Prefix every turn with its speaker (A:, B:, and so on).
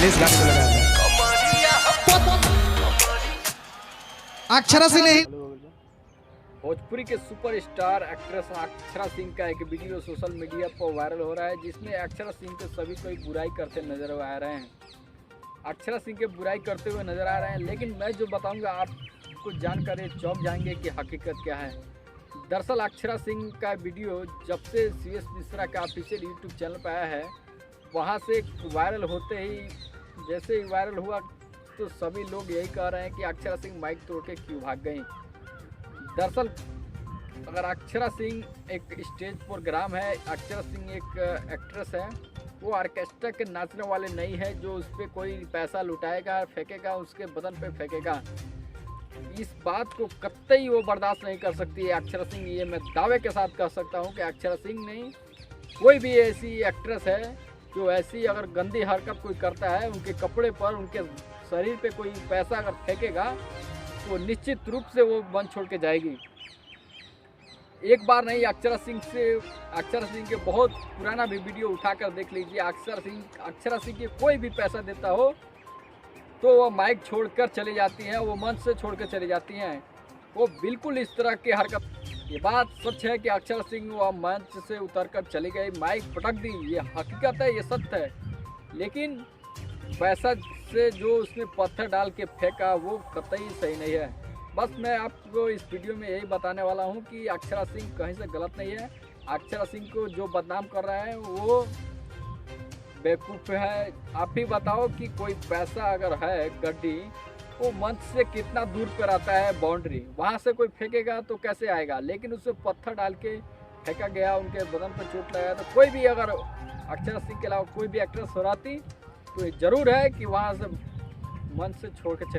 A: इस गाने को लगाया अक्षरा सिंह नहीं।
B: भोजपुरी के सुपरस्टार एक्ट्रेस अक्षरा सिंह का एक वीडियो सोशल मीडिया पर वायरल हो रहा है, जिसमें अक्षरा सिंह के सभी कोई बुराई करते नजर आ रहे हैं। अक्षरा सिंह के बुराई करते हुए नजर आ रहे हैं, लेकिन मैं जो बताऊंगा आपको जानकर चौंक जाएंगे कि हकीकत क्या है। दरअसल अक्षरा सिंह का वीडियो जब से CS मिश्रा का ऑफिशियल यूट्यूब चैनल पर आया है, वहाँ से वायरल होते ही जैसे ही वायरल हुआ तो सभी लोग यही कह रहे हैं कि अक्षरा सिंह माइक तोड़ के क्यों भाग गई। दरअसल अगर अक्षरा सिंह एक स्टेज प्रोग्राम है, अक्षरा सिंह एक एक्ट्रेस है, वो ऑर्केस्ट्रा के नाचने वाले नहीं है जो उस पर कोई पैसा लुटाएगा, फेंकेगा, उसके बदन पे फेंकेगा। इस बात को कतई वो बर्दाश्त नहीं कर सकती है अक्षरा सिंह। ये मैं दावे के साथ कह सकता हूँ कि अक्षरा सिंह नहीं, कोई भी ऐसी एक्ट्रेस है जो ऐसी अगर गंदी हरकत कोई करता है, उनके कपड़े पर, उनके शरीर पे कोई पैसा अगर फेंकेगा तो निश्चित रूप से वो मंच छोड़ के जाएगी। एक बार नहीं, अक्षरा सिंह के बहुत पुराना भी वीडियो उठाकर देख लीजिए। अक्षरा सिंह के कोई भी पैसा देता हो तो वो माइक छोड़कर चली जाती हैं, वो मंच से छोड़ कर चली जाती हैं। वो बिल्कुल इस तरह की हरकत, ये बात सच है कि अक्षरा सिंह वो मंच से उतरकर चली गई, माइक पटक दी, ये हकीकत है, ये सत्य है। लेकिन पैसा से जो उसमें पत्थर डाल के फेंका वो कतई सही नहीं है। बस मैं आपको इस वीडियो में यही बताने वाला हूँ कि अक्षरा सिंह कहीं से गलत नहीं है। अक्षरा सिंह को जो बदनाम कर रहा है वो बेवकूफ़ है। आप ही बताओ कि कोई पैसा अगर है गड्डी, वो मंच से कितना दूर पर आता है बाउंड्री, वहाँ से कोई फेंकेगा तो कैसे आएगा। लेकिन उससे पत्थर डाल के फेंका गया, उनके बदन पर चोट लगाया। तो कोई भी अगर अक्षरा सिंह के अलावा कोई भी एक्ट्रेस हो रही तो ये जरूर है कि वहाँ से मंच से छोड़ के चले।